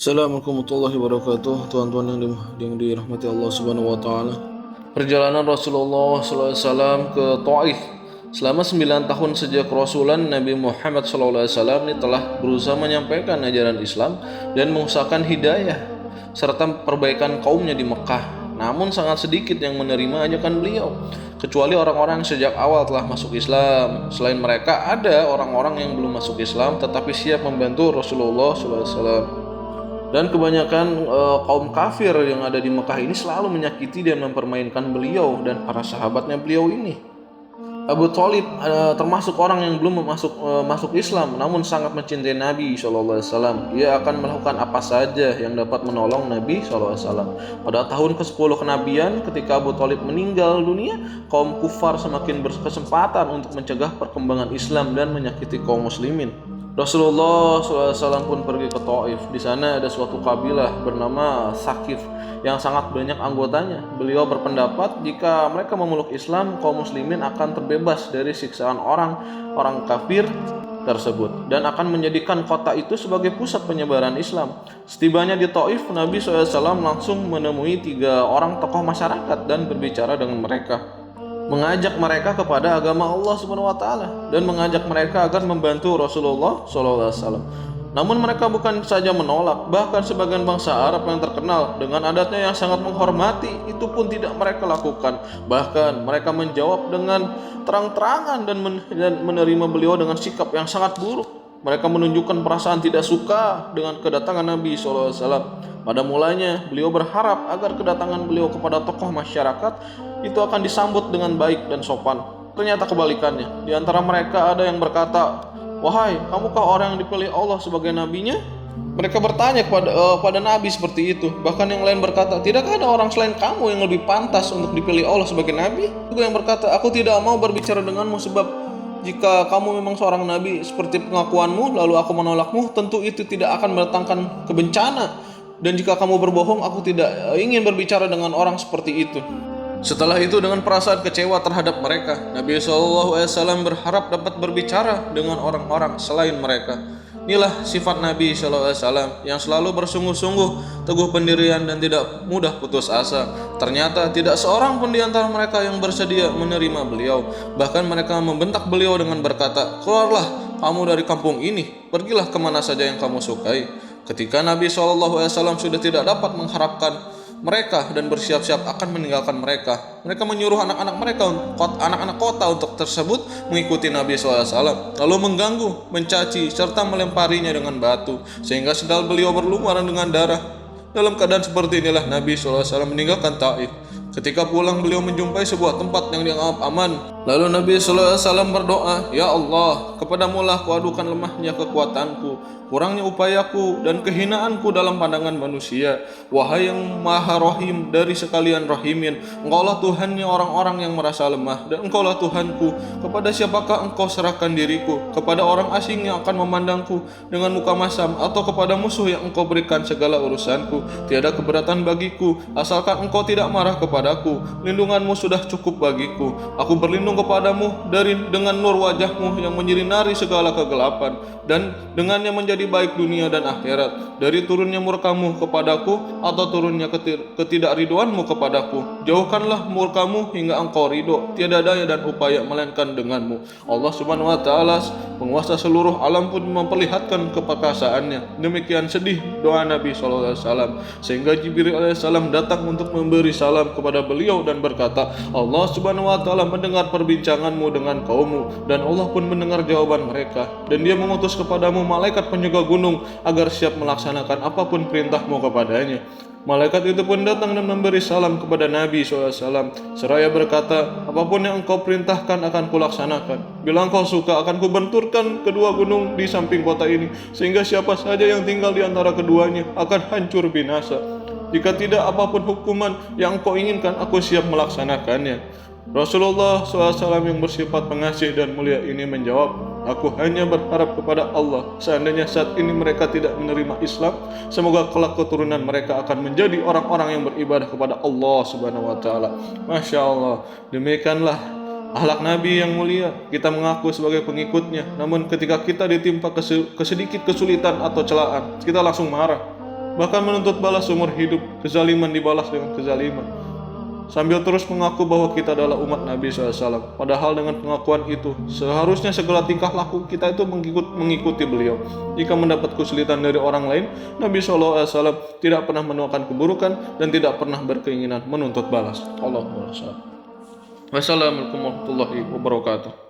Assalamualaikum warahmatullahi wabarakatuh. Tuan-tuan yang dirahmati Allah Subhanahu wa taala. Perjalanan Rasulullah SAW ke Taif selama 9 tahun sejak Rasulan Nabi Muhammad SAW ini telah berusaha menyampaikan ajaran Islam dan mengusahakan hidayah serta perbaikan kaumnya di Mekah. Namun sangat sedikit yang menerima ajakan beliau, kecuali orang-orang yang sejak awal telah masuk Islam. Selain mereka, ada orang-orang yang belum masuk Islam tetapi siap membantu Rasulullah SAW. Dan kebanyakan kaum kafir yang ada di Mekah ini selalu menyakiti dan mempermainkan beliau dan para sahabatnya beliau ini. Abu Thalib termasuk orang yang belum masuk Islam, namun sangat mencintai Nabi SAW. Ia akan melakukan apa saja yang dapat menolong Nabi SAW. Pada tahun ke-10 kenabian, ketika Abu Thalib meninggal dunia, kaum kufar semakin berkesempatan untuk mencegah perkembangan Islam dan menyakiti kaum muslimin. Rasulullah SAW pun pergi ke Taif. Di sana ada suatu kabilah bernama Sakif yang sangat banyak anggotanya. Beliau berpendapat jika mereka memeluk Islam, kaum muslimin akan terbebas dari siksaan orang kafir tersebut dan akan menjadikan kota itu sebagai pusat penyebaran Islam. Setibanya di Taif, Nabi SAW langsung menemui 3 orang tokoh masyarakat dan berbicara dengan mereka, mengajak mereka kepada agama Allah Subhanahu wa taala dan mengajak mereka agar membantu Rasulullah SAW. Namun mereka bukan saja menolak, bahkan sebagian bangsa Arab yang terkenal dengan adatnya yang sangat menghormati itu pun tidak mereka lakukan. Bahkan mereka menjawab dengan terang-terangan dan menerima beliau dengan sikap yang sangat buruk. Mereka menunjukkan perasaan tidak suka dengan kedatangan Nabi SAW. Pada mulanya beliau berharap agar kedatangan beliau kepada tokoh masyarakat itu akan disambut dengan baik dan sopan. Ternyata kebalikannya. Di antara mereka ada yang berkata, "Wahai, kamukah orang yang dipilih Allah sebagai nabinya?" Mereka bertanya pada Nabi seperti itu. Bahkan yang lain berkata, "Tidakkah ada orang selain kamu yang lebih pantas untuk dipilih Allah sebagai nabi?" Juga yang berkata, "Aku tidak mau berbicara denganmu sebab jika kamu memang seorang nabi seperti pengakuanmu, lalu aku menolakmu, tentu itu tidak akan mendatangkan kebencana. Dan jika kamu berbohong, aku tidak ingin berbicara dengan orang seperti itu." Setelah itu dengan perasaan kecewa terhadap mereka, Nabi SAW berharap dapat berbicara dengan orang-orang selain mereka. Inilah sifat Nabi SAW yang selalu bersungguh-sungguh, teguh pendirian dan tidak mudah putus asa. Ternyata tidak seorang pun di antara mereka yang bersedia menerima beliau. Bahkan mereka membentak beliau dengan berkata, "Keluarlah kamu dari kampung ini, pergilah kemana saja yang kamu sukai." Ketika Nabi SAW sudah tidak dapat mengharapkan mereka dan bersiap-siap akan meninggalkan mereka, mereka menyuruh anak-anak kota untuk tersebut mengikuti Nabi SAW, lalu mengganggu, mencaci, serta melemparinya dengan batu, sehingga sendal beliau berlumuran dengan darah. Dalam keadaan seperti inilah Nabi SAW meninggalkan Taif. Ketika pulang beliau menjumpai sebuah tempat yang dianggap aman. Lalu Nabi SAW berdoa, "Ya Allah, kepadamulah kuadukan lemahnya kekuatanku, kurangnya upayaku, dan kehinaanku dalam pandangan manusia. Wahai yang maha rahim dari sekalian rahimin, Engkaulah Tuhannya orang-orang yang merasa lemah, dan Engkaulah Tuhanku. Kepada siapakah Engkau serahkan diriku? Kepada orang asing yang akan memandangku dengan muka masam, atau kepada musuh yang Engkau berikan segala urusanku? Tiada keberatan bagiku, asalkan Engkau tidak marah kepadaku. Lindunganmu sudah cukup bagiku. Aku berlindung kepadamu dengan nur wajahmu yang menyinari segala kegelapan, dan dengannya menjadi baik dunia dan akhirat. Dari turunnya murkamu kepadaku atau turunnya ketidakridhoanmu kepadaku, jauhkanlah murkamu hingga Engkau ridho. Tiada daya dan upaya melainkan denganmu." Allah Subhanahu wa taala, penguasa seluruh alam, pun memperlihatkan keperkasaannya. Demikian sedih doa Nabi SAW, sehingga Jibril alaihissalam datang untuk memberi salam kepada beliau dan berkata, "Allah Subhanahu wa taala mendengar perbincanganmu dengan kaummu, dan Allah pun mendengar jawaban mereka, dan Dia mengutus kepadamu malaikat penjaga gunung agar siap melaksanakan apapun perintahmu kepadanya." Malaikat itu pun datang dan memberi salam kepada Nabi SAW, seraya berkata, "Apapun yang engkau perintahkan akan kulaksanakan. Bila engkau suka, akan kubenturkan kedua gunung di samping kota ini, sehingga siapa saja yang tinggal di antara keduanya akan hancur binasa. Jika tidak, apapun hukuman yang engkau inginkan, aku siap melaksanakannya." Rasulullah SAW yang bersifat pengasih dan mulia ini menjawab, "Aku hanya berharap kepada Allah, seandainya saat ini mereka tidak menerima Islam, semoga kelak keturunan mereka akan menjadi orang-orang yang beribadah kepada Allah Subhanahu wa taala." Masya Allah, demikianlah akhlak Nabi yang mulia. Kita mengaku sebagai pengikutnya, namun ketika kita ditimpa kesedikit kesulitan atau celaan, kita langsung marah. bahkan menuntut balas seumur hidup, kezaliman dibalas dengan kezaliman, sambil terus mengaku bahwa kita adalah umat Nabi SAW. Padahal dengan pengakuan itu, seharusnya segala tingkah laku kita itu mengikuti beliau. Jika mendapat kesulitan dari orang lain, Nabi SAW tidak pernah menuakan keburukan dan tidak pernah berkeinginan menuntut balas. Allahumma shalli. Wassalamualaikum warahmatullahi wabarakatuh.